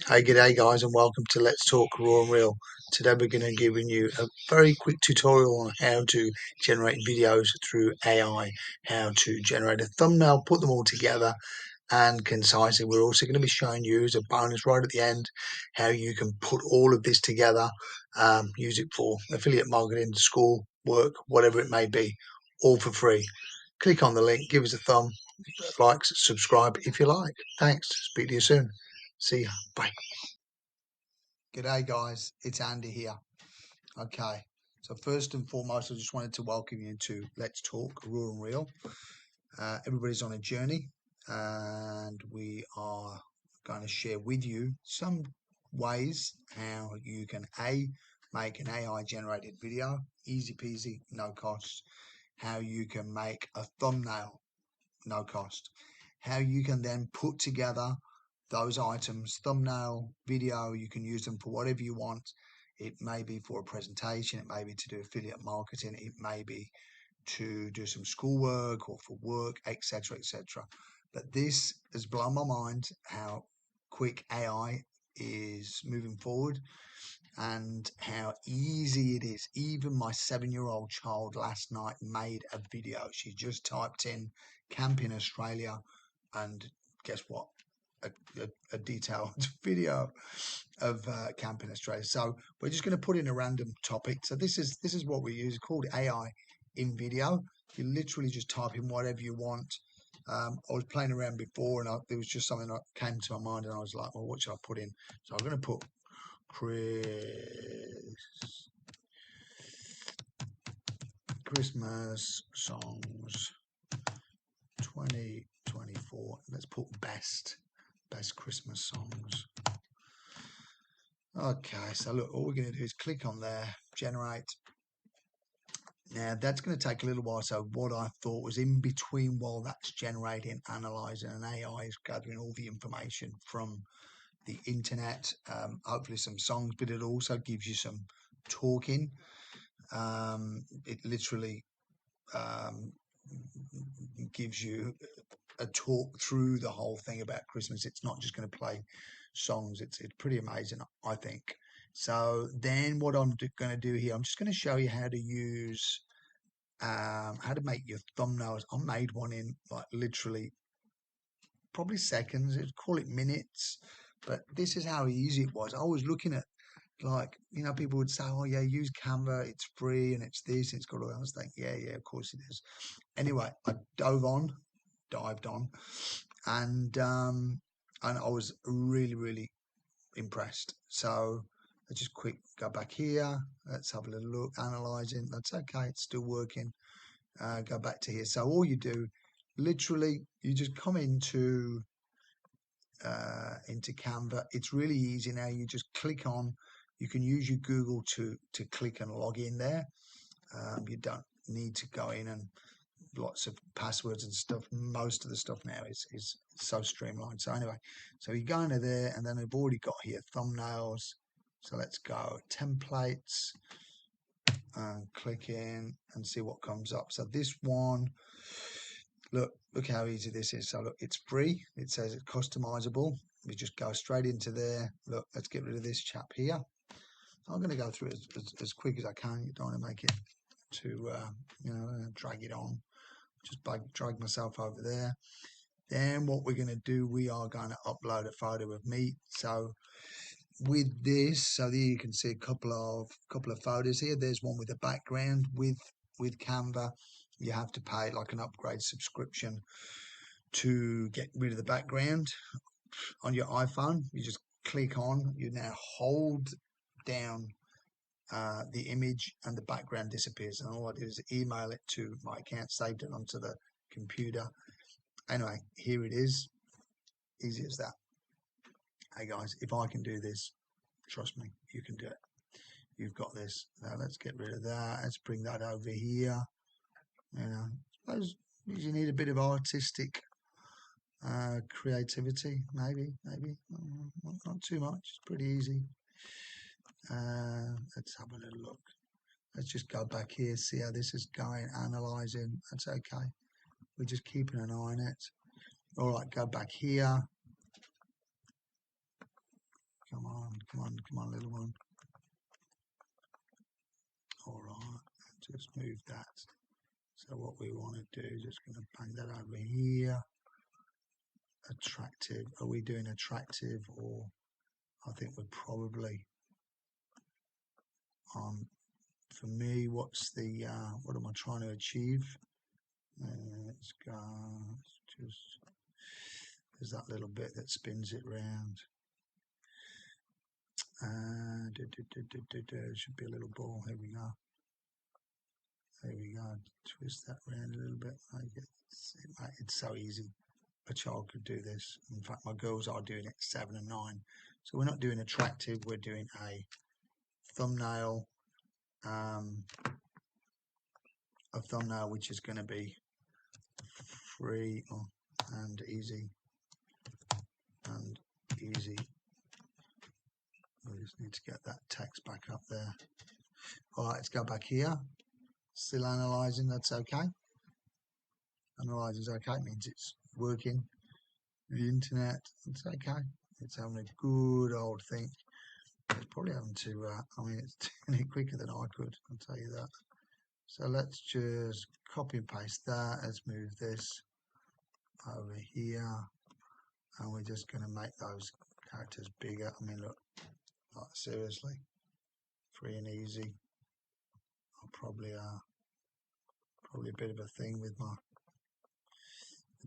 Hey, g'day guys, and welcome to Let's Talk Raw and Real. Today we're going to give you a very quick tutorial on how to generate videos through AI, how to generate a thumbnail, put them all together and concisely. We're also going to be showing you as a bonus right at the end how you can put all of this together, use it for affiliate marketing, school, work, whatever it may be, all for free. Click on the link, give us a thumb, like, subscribe if you like. Thanks. Speak to you soon. See ya. Bye. G'day guys, it's Andy here. Okay, so first and foremost, I just wanted to welcome you to Let's Talk Raw and Real. Everybody's on a journey, and we are going to share with you some ways how you can make an AI generated video, easy peasy, no cost. How you can make a thumbnail, no cost. How you can then put together those items, thumbnail, video, you can use them for whatever you want. It may be for a presentation, it may be to do affiliate marketing, it may be to do some schoolwork or for work, etc., etc. But this has blown my mind how quick AI is moving forward and how easy it is. Even my 7-year-old child last night made a video. She just typed in camp in Australia, and guess what? A detailed video of camp in Australia. So we're just going to put in a random topic. So this is what we use. It's called AI in video. You literally just type in whatever you want. I was playing around before, and there was just something that came to my mind, and I was like, well, what should I put in? So I'm going to put Christmas songs 2024. Let's put best Christmas songs. Okay, so look, all we're going to do is click on there, generate. Now that's going to take a little while. So what I thought was in between while that's generating, analyzing, and AI is gathering all the information from the internet, hopefully some songs, but it also gives you some talking. It literally gives you a talk through the whole thing about Christmas. It's not just going to play songs. It's pretty amazing, I think. So then what I'm going to do here, I'm just going to show you how to use how to make your thumbnails. I made one in like literally probably seconds. I'd call it minutes, but this is how easy it was. I was looking at, like, people would say, oh yeah, use Canva, it's free and it's this, it's got all that. I was like, yeah, of course it is. Anyway, I dived on, and I was really impressed. So let's just quick go back here. Let's have a little look, analyzing. That's okay, it's still working. Go back to here. So all you do, literally, you just come into Canva. It's really easy now. You just click on. You can use your Google to click and log in there. You don't need to go in and lots of passwords and stuff. Most of the stuff now is so streamlined. So anyway, so you go into there, and then I've already got here thumbnails. So let's go templates and click in and see what comes up. So this one, look how easy this is. So look, it's free. It says it's customizable. We just go straight into there. Look, let's get rid of this chap here. I'm going to go through it as quick as I can. You don't want to make it too, drag it on. Just drag myself over there. Then what we're going to do, we are going to upload a photo of me. So with this, so there you can see a couple of photos here. There's one with a background with Canva. You have to pay like an upgrade subscription to get rid of the background. On your iPhone, you just click on, you now hold down the image, and the background disappears, and all I do is email it to my account, saved it onto the computer. Anyway, here it is, easy as that. Hey guys, if I can do this, trust me, you can do it. You've got this. Now let's get rid of that. Let's bring that over here. Suppose you need a bit of artistic creativity, maybe not too much. It's pretty easy. Let's have a little look. Let's just go back here, see how this is going, analyzing. That's okay. We're just keeping an eye on it. All right, go back here. come on, little one. All right, just move that. So what we want to do is just going to bang that over here. Attractive. Are we doing attractive, or I think we're probably on. For me, what's the what am I trying to achieve? Let's go. Just there's that little bit that spins it round. There should be a little ball. Here we go. There we go. Twist that round a little bit. It's so easy. A child could do this. In fact, my girls are doing it 7 and 9. So we're not doing attractive. We're doing a thumbnail. A thumbnail which is going to be free and easy. And easy. We just need to get that text back up there. All right, let's go back here. Still analyzing. That's okay. Analyzing is okay. It means it's working. The internet. It's okay. It's having a good old think. It's probably having to. I mean, it's doing it quicker than I could. I'll tell you that. So let's just copy and paste that. Let's move this over here, and we're just going to make those characters bigger. I mean, look, like seriously, free and easy. I'll probably a bit of a thing with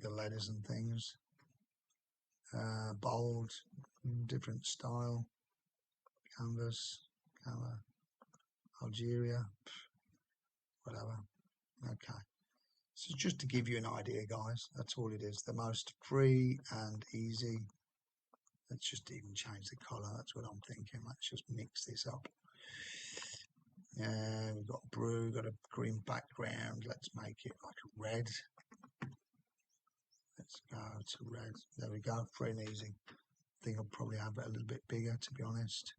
the letters and things. Bold, different style. Canvas, color, Algeria, whatever. Okay. So just to give you an idea, guys, that's all it is. The most free and easy. Let's just even change the color. That's what I'm thinking. Let's just mix this up. We've got blue, got a green background. Let's make it like a red. Let's go to red. There we go. Free and easy. I think I'll probably have it a little bit bigger, to be honest.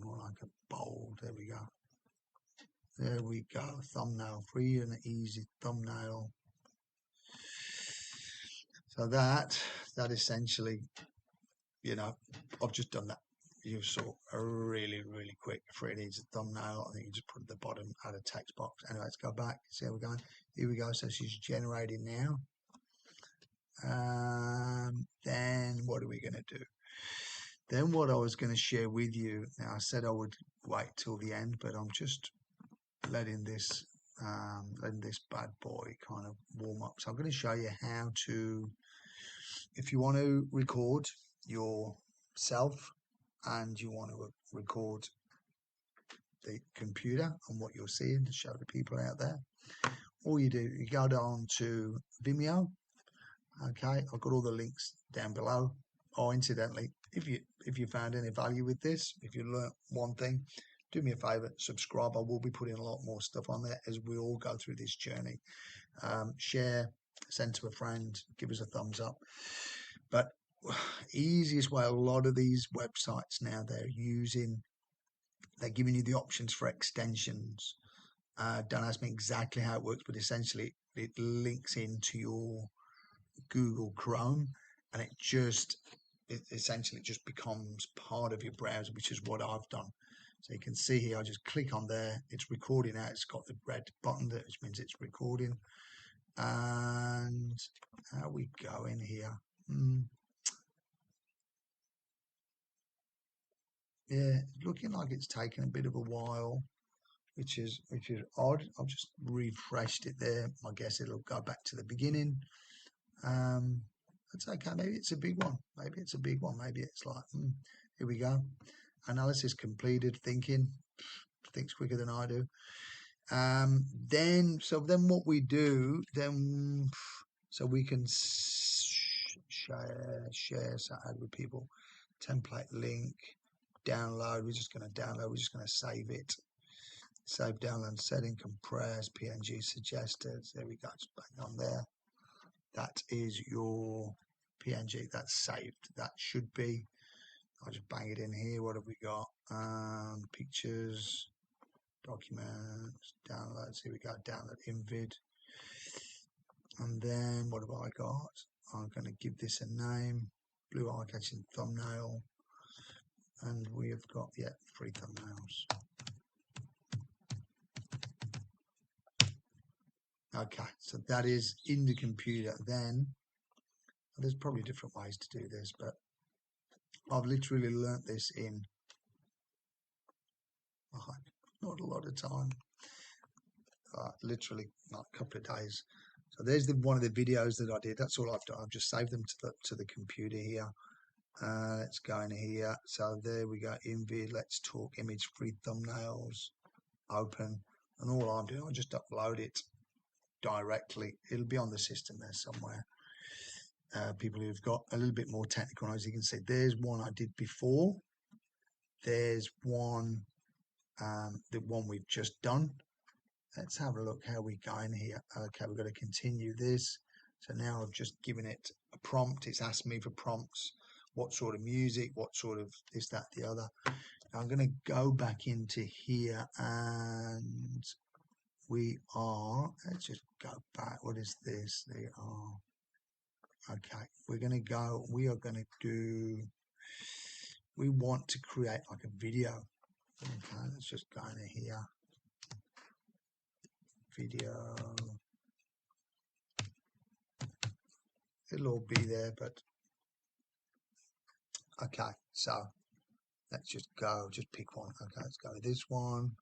More like a bold. There we go. There we go. Thumbnail. Free and easy thumbnail. So that essentially, you know, I've just done that. You saw a really, really quick free and easy thumbnail. I think you just put at the bottom, add a text box. Anyway, let's go back. See how we're going. Here we go. So she's generating now. Then what are we going to do? Then what I was going to share with you. Now I said I would wait till the end, but I'm just letting this bad boy kind of warm up. So I'm going to show you how to, if you want to record yourself and you want to record the computer and what you're seeing to show the people out there, all you do, you go down to Vimeo. Okay, I've got all the links down below. Oh, incidentally, if you found any value with this, if you learnt one thing, do me a favor, subscribe. I will be putting a lot more stuff on there as we all go through this journey. Share, send to a friend, give us a thumbs up. But easiest way, a lot of these websites now, they're giving you the options for extensions. Don't ask me exactly how it works, but essentially it links into your Google Chrome, and it essentially just becomes part of your browser, which is what I've done. So you can see here, I just click on there, it's recording out, it's got the red button there, which means it's recording. And how we go in here? Yeah, it's looking like it's taken a bit of a while, which is odd. I've just refreshed it there. I guess it'll go back to the beginning. That's okay. Maybe it's a big one. Maybe it's a big one. Maybe it's like, here we go. Analysis completed. Thinks quicker than I do. Then what we do, so we can share, so add with people, template link, download. We're just going to download. We're just going to save it. Save download setting, compress, PNG suggested. There we go. Just bang on there. That is your PNG. That's saved. That should be. I'll just bang it in here. What have we got? Pictures, documents, downloads. Here we go. Download invid. And then what have I got? I'm going to give this a name. blue eye-catching thumbnail, and we have got 3 thumbnails. Okay, so that is in the computer. Then there's probably different ways to do this, but I've literally learnt this in not a lot of time, literally like a couple of days. So there's one of the videos that I did. That's all I've done. I've just saved them to the computer here. Let's go in here. So there we go. In Vid, let's talk image free thumbnails. Open, and all I'm doing, I just upload it directly. It'll be on the system there somewhere. People who've got a little bit more technical, as you can see, there's one I did before. There's one, the one we've just done. Let's have a look how we go in here. Okay, we've got to continue this. So now I've just given it a prompt. It's asked me for prompts. What sort of music, what sort of this, that, the other. Now I'm going to go back into here, and we are, let's just go back. What is this? They are, okay, we are going to do, we want to create like a video. Okay, let's just go into here. Video. It'll all be there, but okay, so let's just go, just pick one. Okay, let's go with this one.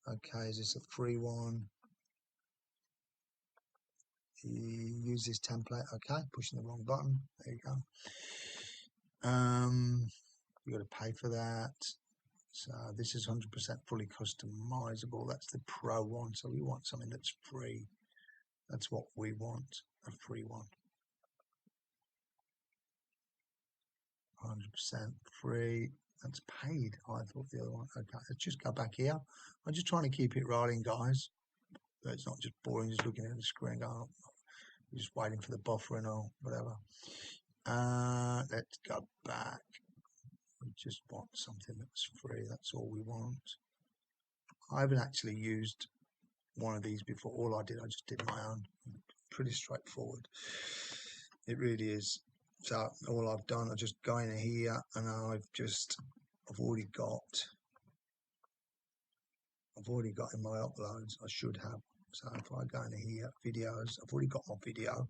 Okay, is this a free one? Use this template. Okay, pushing the wrong button. There you go. You got to pay for that. So this is 100% fully customizable. That's the pro one. So we want something that's free. That's what we want, a free one. 100% free. That's paid. I thought the other one. Okay, let's just go back here. I'm just trying to keep it rolling, guys. So it's not just boring, just looking at the screen going, just waiting for the buffering or whatever. Let's go back. We just want something that's free. That's all we want. I haven't actually used one of these before. All I did, I just did my own. Pretty straightforward. It really is. So all I've done, I just go in here, and I've already got in my uploads. I should have. So if I go in here, videos, I've already got my video.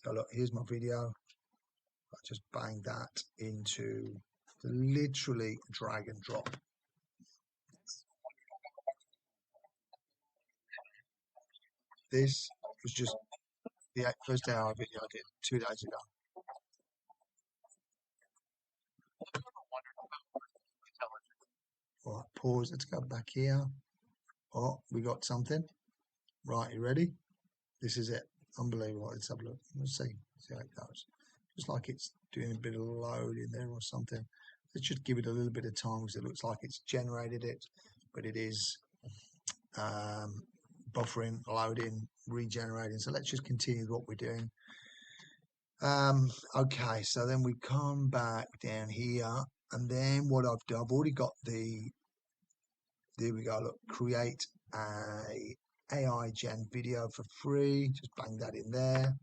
So look, here's my video. I just bang that into, literally drag and drop. This was just the first hour video I did 2 days ago. All right, pause. Let's go back here. Oh, we got something. Right, you ready? This is it. Unbelievable. Let's have a look. Let's see how it goes. Just like it's doing a bit of load in there or something. Let's just give it a little bit of time, because it looks like it's generated it, but it is buffering, loading, regenerating. So let's just continue what we're doing. Okay, so then we come back down here, and then what I've done, I've already got there we go, look, create a AI gen video for free. Just bang that in there.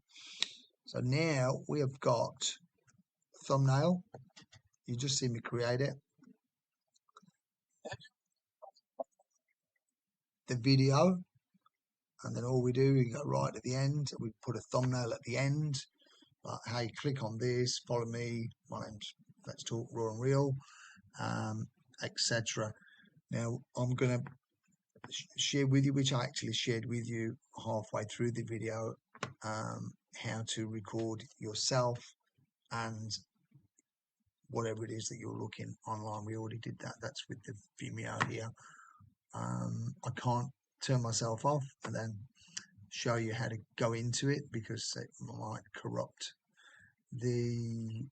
So now we have got thumbnail. You just see me create it. The video, and then all we do, we go right at the end. We put a thumbnail at the end. Like, hey, click on this, follow me. My name's Let's Talk Raw and Real, etc. Now I'm going to share with you, which I actually shared with you halfway through the video, how to record yourself and whatever it is that you're looking online. We already did that. That's with the Vimeo here. I can't turn myself off and then show you how to go into it, because it might corrupt the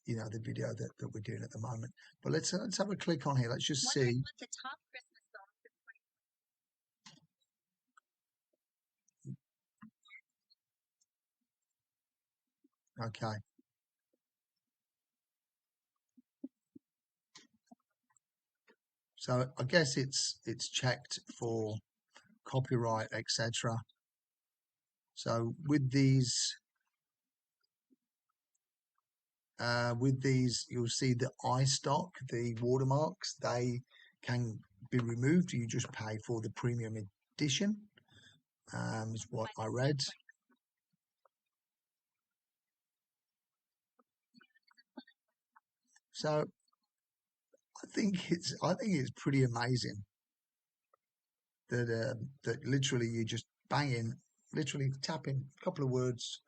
the video that we're doing at the moment. But let's have a click on here. Let's just see. Okay. So I guess it's checked for copyright, etc. So with these with these, you'll see the iStock, the watermarks, they can be removed. You just pay for the premium edition, is what I read. So I think it's pretty amazing that that literally you just bang in, literally tap in a couple of words,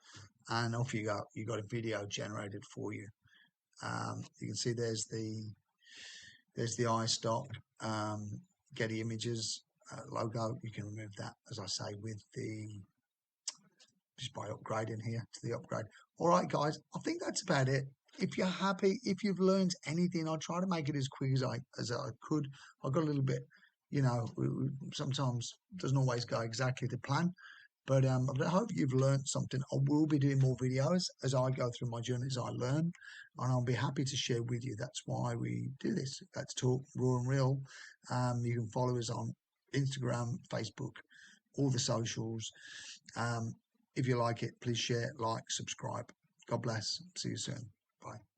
and off you go. You got a video generated for you. You can see there's the iStock Getty Images logo. You can remove that, as I say, with the just by upgrading here to the upgrade. All right, guys, I think that's about it. If you're happy, if you've learned anything, I'll try to make it as quick as I could. I got a little bit, sometimes doesn't always go exactly to plan. But I hope you've learned something. I will be doing more videos as I go through my journey, as I learn, and I'll be happy to share with you. That's why we do this. Let's talk raw and real. You can follow us on Instagram, Facebook, all the socials. Um, if you like it, please share, like, subscribe. God bless. See you soon. Bye.